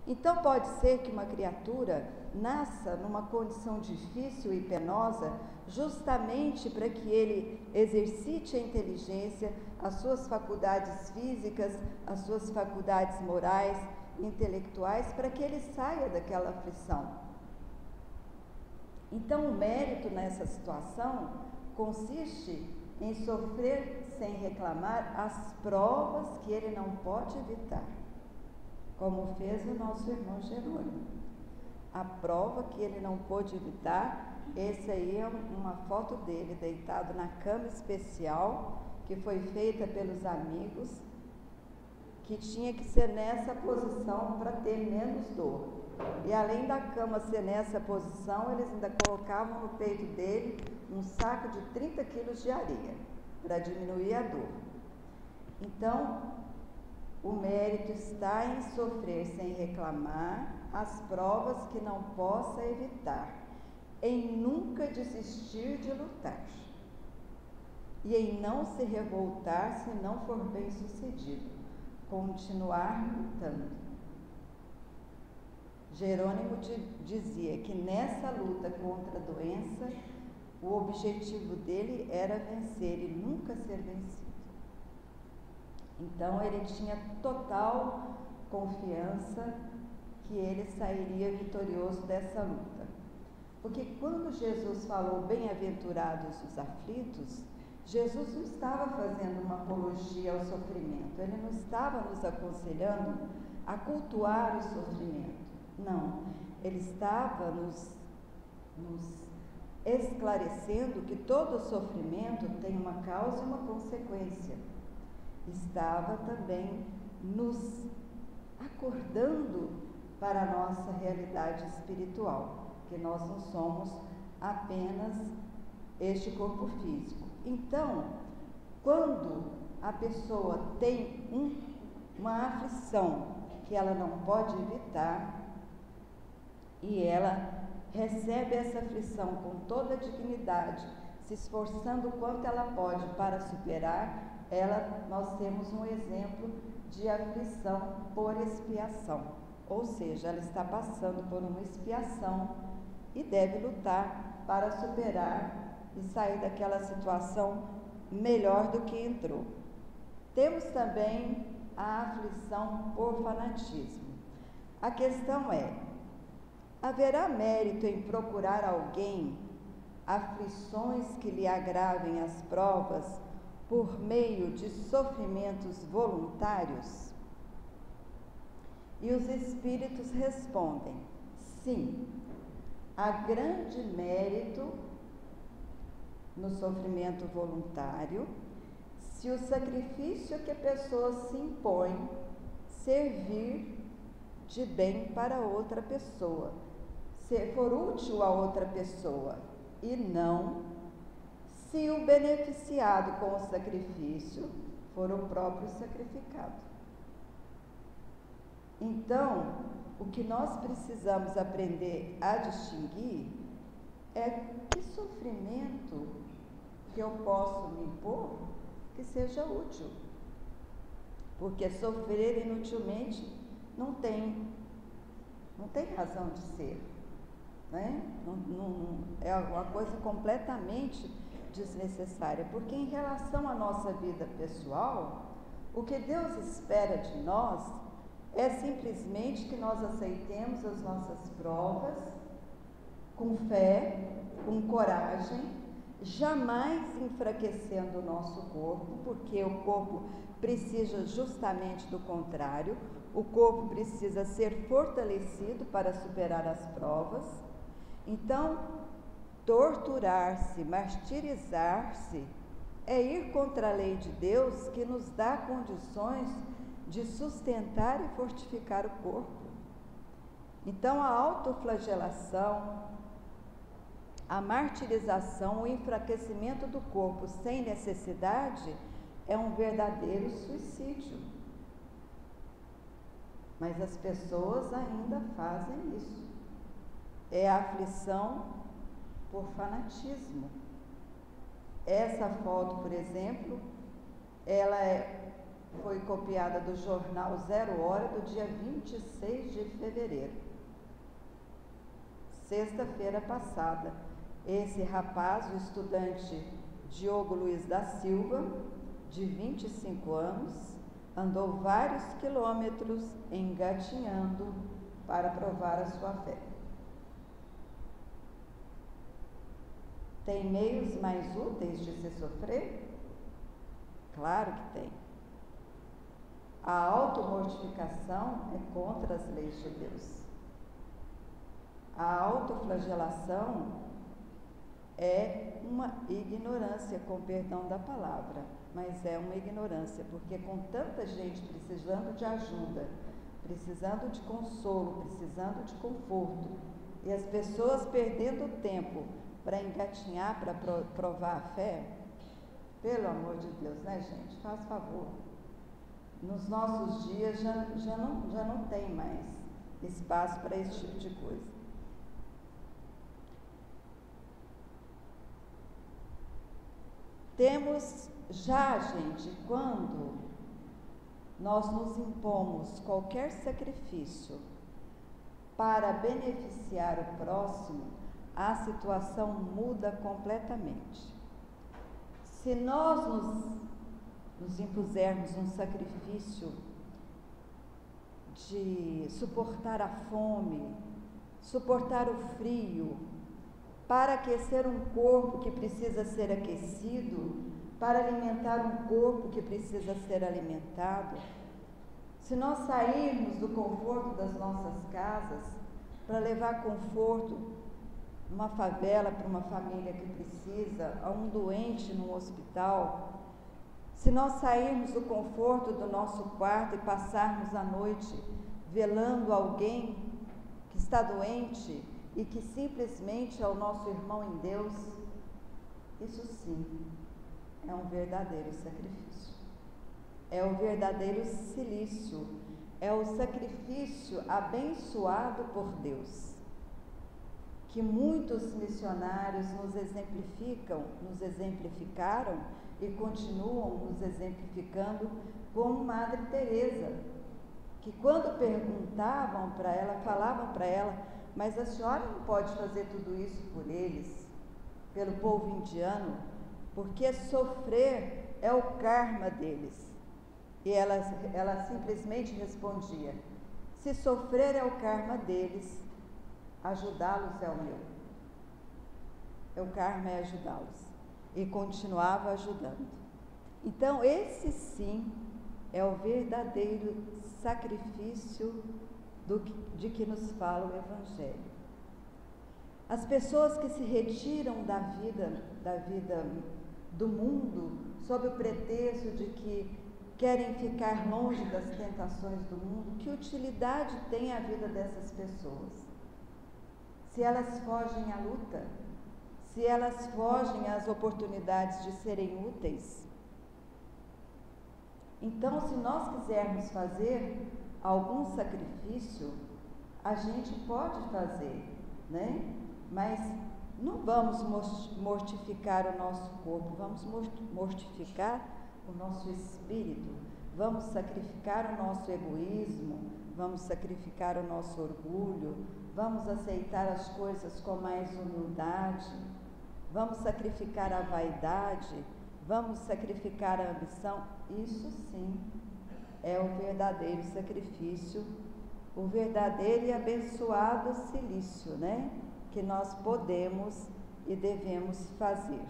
Então pode ser que uma criatura nasça numa condição difícil e penosa, justamente para que ele exercite a inteligência, as suas faculdades físicas, as suas faculdades morais, intelectuais, para que ele saia daquela aflição. Então o mérito nessa situação consiste em sofrer sem reclamar as provas que ele não pode evitar, como fez o nosso irmão Jerônimo. A prova que ele não pôde evitar, esse aí é uma foto dele deitado na cama especial que foi feita pelos amigos, que tinha que ser nessa posição para ter menos dor. E além da cama ser nessa posição, eles ainda colocavam no peito dele um saco de 30 quilos de areia, para diminuir a dor. Então, o mérito está em sofrer sem reclamar as provas que não possa evitar, em nunca desistir de lutar, e em não se revoltar se não for bem sucedido, continuar lutando. Jerônimo dizia que nessa luta contra a doença, o objetivo dele era vencer e nunca ser vencido. Então ele tinha total confiança que ele sairia vitorioso dessa luta. Porque quando Jesus falou bem-aventurados os aflitos, Jesus não estava fazendo uma apologia ao sofrimento, ele não estava nos aconselhando a cultuar o sofrimento. Não, ele estava nos esclarecendo que todo sofrimento tem uma causa e uma consequência. Estava também nos acordando para a nossa realidade espiritual, que nós não somos apenas este corpo físico. Então, quando a pessoa tem uma aflição que ela não pode evitar, e ela recebe essa aflição com toda a dignidade, se esforçando o quanto ela pode para superar, nós temos um exemplo de aflição por expiação, ou seja, ela está passando por uma expiação e deve lutar para superar e sair daquela situação melhor do que entrou. Temos também a aflição por fanatismo. A questão é: haverá mérito em procurar alguém aflições que lhe agravem as provas por meio de sofrimentos voluntários? E os espíritos respondem: sim, há grande mérito no sofrimento voluntário, se o sacrifício que a pessoa se impõe servir de bem para outra pessoa, se for útil a outra pessoa, e não se o beneficiado com o sacrifício for o próprio sacrificado. Então, o que nós precisamos aprender a distinguir é que sofrimento que eu posso me impor que seja útil, porque sofrer inutilmente não tem razão de ser, né? É uma coisa completamente desnecessária, porque em relação à nossa vida pessoal, o que Deus espera de nós é simplesmente que nós aceitemos as nossas provas com fé, com coragem, jamais enfraquecendo o nosso corpo, porque o corpo precisa justamente do contrário. O corpo precisa ser fortalecido para superar as provas. Então, torturar-se, martirizar-se, é ir contra a lei de Deus, que nos dá condições de sustentar e fortificar o corpo. Então, a autoflagelação, a martirização, o enfraquecimento do corpo sem necessidade é um verdadeiro suicídio. Mas as pessoas ainda fazem isso. É a aflição por fanatismo. Essa foto, por exemplo, ela é foi copiada do jornal Zero Hora do dia 26 de fevereiro, sexta-feira passada. Esse rapaz, o estudante Diogo Luiz da Silva, de 25 anos, andou vários quilômetros engatinhando para provar a sua fé. Tem meios mais úteis de se sofrer? Claro que tem. A automortificação é contra as leis de Deus. A autoflagelação é uma ignorância, com perdão da palavra, mas é uma ignorância, porque com tanta gente precisando de ajuda, precisando de consolo, precisando de conforto, e as pessoas perdendo tempo para engatinhar, para provar a fé, pelo amor de Deus, né, gente? Faz favor. Nos nossos dias já não tem mais espaço para esse tipo de coisa. Temos já, gente, quando nós nos impomos qualquer sacrifício para beneficiar o próximo, a situação muda completamente. Se nós nos impusermos um sacrifício de suportar a fome, suportar o frio, para aquecer um corpo que precisa ser aquecido, para alimentar um corpo que precisa ser alimentado, se nós sairmos do conforto das nossas casas para levar conforto numa favela para uma família que precisa, a um doente num hospital, se nós sairmos do conforto do nosso quarto e passarmos a noite velando alguém que está doente e que simplesmente é o nosso irmão em Deus, isso sim é um verdadeiro sacrifício. É o verdadeiro cilício, é o sacrifício abençoado por Deus, que muitos missionários nos exemplificaram e continuam nos exemplificando, como Madre Teresa, que quando perguntavam para ela, falavam para ela: mas a senhora não pode fazer tudo isso por eles, pelo povo indiano, porque sofrer é o karma deles. E ela simplesmente respondia: se sofrer é o karma deles, ajudá-los é o meu. O karma é ajudá-los. E continuava ajudando. Então, esse sim é o verdadeiro sacrifício de que nos fala o Evangelho. As pessoas que se retiram da vida do mundo, sob o pretexto de que querem ficar longe das tentações do mundo, que utilidade tem a vida dessas pessoas? Se elas fogem à luta, se elas fogem às oportunidades de serem úteis. Então, se nós quisermos fazer algum sacrifício, a gente pode fazer, né? Mas não vamos mortificar o nosso corpo, vamos mortificar o nosso espírito, vamos sacrificar o nosso egoísmo, vamos sacrificar o nosso orgulho, vamos aceitar as coisas com mais humildade, vamos sacrificar a vaidade, vamos sacrificar a ambição. Isso sim é o verdadeiro sacrifício, o verdadeiro e abençoado cilício, né? Que nós podemos e devemos fazer.